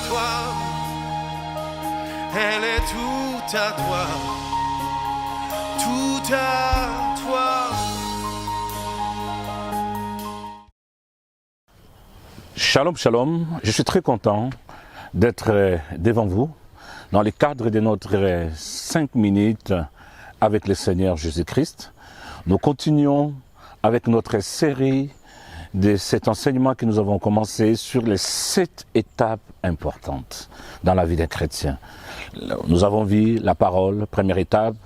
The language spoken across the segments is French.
à toi, elle est tout à toi, tout à toi. Shalom, shalom, je suis très content d'être devant vous dans le cadre de notre 5 minutes avec le Seigneur Jésus-Christ. Nous continuons avec notre série de cet enseignement que nous avons commencé sur les 7 étapes importantes dans la vie d'un chrétien. Nous avons vu la parole, première étape.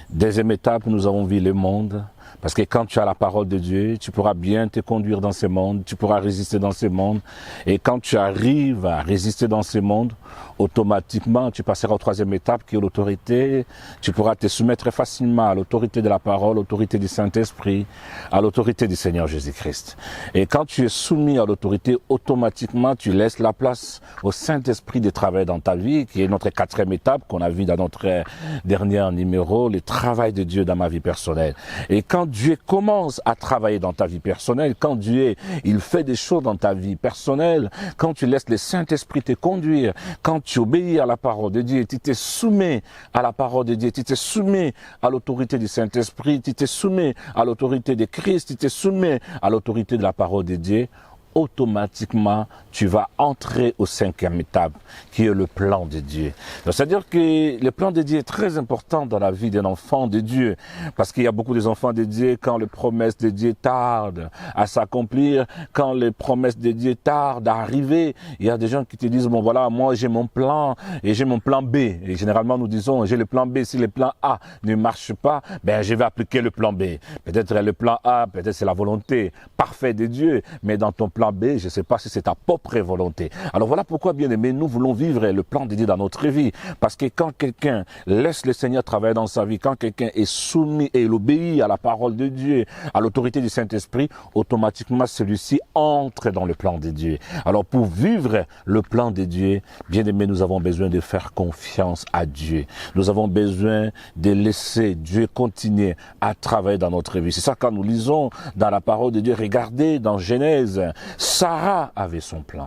Deuxième étape, nous avons vu le monde. Parce que quand tu as la parole de Dieu, tu pourras bien te conduire dans ce monde, tu pourras résister dans ce monde. Et quand tu arrives à résister dans ce monde, automatiquement, tu passeras aux 3e étape qui est l'autorité. Tu pourras te soumettre facilement à l'autorité de la parole, l'autorité du Saint-Esprit, à l'autorité du Seigneur Jésus-Christ. Et quand tu es soumis à l'autorité, automatiquement, tu laisses la place au Saint-Esprit de travailler dans ta vie, qui est notre 4e étape qu'on a vu dans notre dernier numéro, le travail de Dieu dans ma vie personnelle. Et quand Dieu commence à travailler dans ta vie personnelle, quand Dieu, il fait des choses dans ta vie personnelle, quand tu laisses le Saint-Esprit te conduire, quand tu obéis à la parole de Dieu, tu te soumets à la parole de Dieu, tu te soumets à l'autorité du Saint-Esprit, tu te soumets à l'autorité de Christ, tu te soumets à l'autorité de la parole de Dieu, automatiquement, tu vas entrer au 5e étape, qui est le plan de Dieu. C'est-à-dire que le plan de Dieu est très important dans la vie d'un enfant de Dieu, parce qu'il y a beaucoup d'enfants de Dieu, quand les promesses de Dieu tardent à s'accomplir, quand les promesses de Dieu tardent à arriver, il y a des gens qui te disent, bon voilà, moi j'ai mon plan, et j'ai mon plan B. Et généralement, nous disons, j'ai le plan B, si le plan A ne marche pas, ben je vais appliquer le plan B. Peut-être le plan A, peut-être c'est la volonté parfaite de Dieu, mais dans ton plan B, je ne sais pas si c'est ta propre volonté. Alors voilà pourquoi, bien aimé, nous voulons vivre le plan de Dieu dans notre vie. Parce que quand quelqu'un laisse le Seigneur travailler dans sa vie, quand quelqu'un est soumis et il obéit à la parole de Dieu, à l'autorité du Saint-Esprit, automatiquement celui-ci entre dans le plan de Dieu. Alors pour vivre le plan de Dieu, bien aimé, nous avons besoin de faire confiance à Dieu. Nous avons besoin de laisser Dieu continuer à travailler dans notre vie. C'est ça quand nous lisons dans la parole de Dieu, regardez dans Genèse, Sarah avait son plan.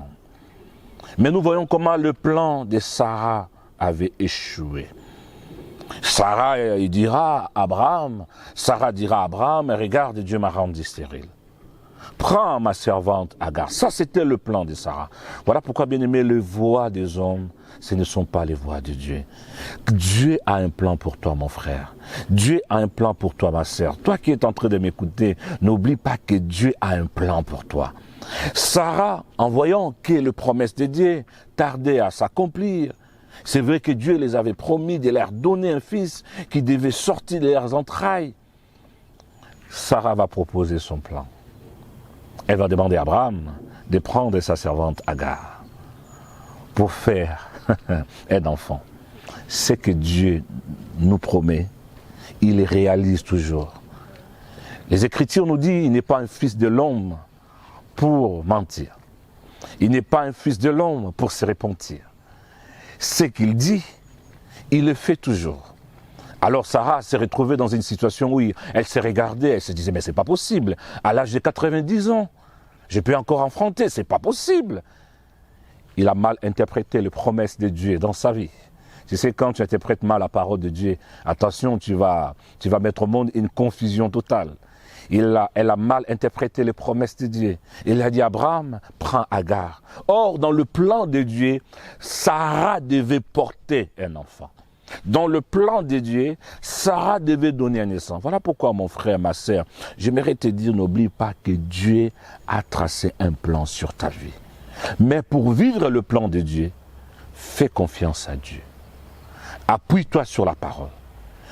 Mais nous voyons comment le plan de Sarah avait échoué. Sarah dira à Abraham, regarde, Dieu m'a rendu stérile. Prends ma servante Agar. Ça, c'était le plan de Sarah. Voilà pourquoi, bien aimé, les voies des hommes, ce ne sont pas les voies de Dieu. Dieu a un plan pour toi, mon frère. Dieu a un plan pour toi, ma sœur. Toi qui es en train de m'écouter, n'oublie pas que Dieu a un plan pour toi. Sarah, en voyant que les promesses de Dieu tardaient à s'accomplir, c'est vrai que Dieu les avait promis de leur donner un fils qui devait sortir de leurs entrailles. Sarah va proposer son plan. Elle va demander à Abraham de prendre sa servante Agar pour faire un enfant. Ce que Dieu nous promet, il le réalise toujours. Les Écritures nous disent qu'il n'est pas un fils de l'homme pour mentir. Il n'est pas un fils de l'homme pour se repentir. Ce qu'il dit, il le fait toujours. Alors Sarah s'est retrouvée dans une situation où elle s'est regardée, elle se disait, mais c'est pas possible. À l'âge de 90 ans, je peux encore affronter, c'est pas possible. Il a mal interprété les promesses de Dieu dans sa vie. Tu sais, quand tu interprètes mal la parole de Dieu, attention, tu vas mettre au monde une confusion totale. Elle a mal interprété les promesses de Dieu. Il a dit à Abraham, prends Agar. Or, dans le plan de Dieu, Sarah devait porter un enfant. Dans le plan de Dieu, Sarah devait donner un enfant. Voilà pourquoi, mon frère, ma sœur, j'aimerais te dire, n'oublie pas que Dieu a tracé un plan sur ta vie. Mais pour vivre le plan de Dieu, fais confiance à Dieu. Appuie-toi sur la parole.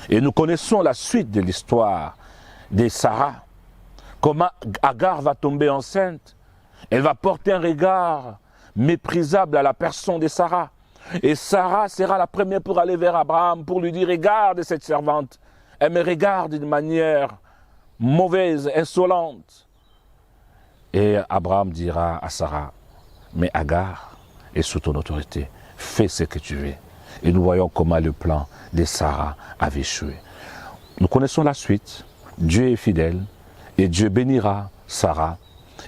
Et nous connaissons la suite de l'histoire de Sarah. Comment Agar va tomber enceinte. Elle va porter un regard méprisable à la personne de Sarah. Et Sarah sera la première pour aller vers Abraham, pour lui dire, regarde cette servante. Elle me regarde d'une manière mauvaise, insolente. Et Abraham dira à Sarah, mais Agar est sous ton autorité. Fais ce que tu veux. Et nous voyons comment le plan de Sarah avait échoué. Nous connaissons la suite. Dieu est fidèle et Dieu bénira Sarah.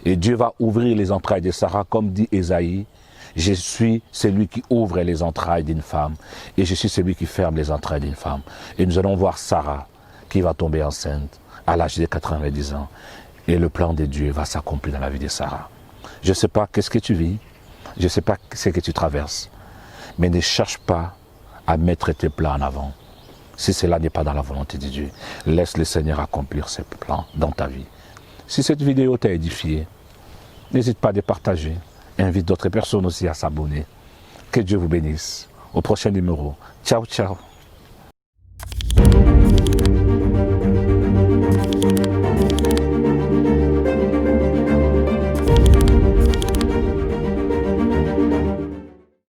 Et Dieu va ouvrir les entrailles de Sarah, comme dit Ésaïe. Je suis celui qui ouvre les entrailles d'une femme et je suis celui qui ferme les entrailles d'une femme. Et nous allons voir Sarah qui va tomber enceinte à l'âge de 90 ans. Et le plan de Dieu va s'accomplir dans la vie de Sarah. Je ne sais pas qu'est-ce que tu vis, je ne sais pas ce que tu traverses, mais ne cherche pas à mettre tes plans en avant. Si cela n'est pas dans la volonté de Dieu, laisse le Seigneur accomplir ses plans dans ta vie. Si cette vidéo t'a édifié, n'hésite pas à la partager. Invite d'autres personnes aussi à s'abonner. Que Dieu vous bénisse. Au prochain numéro. Ciao, ciao.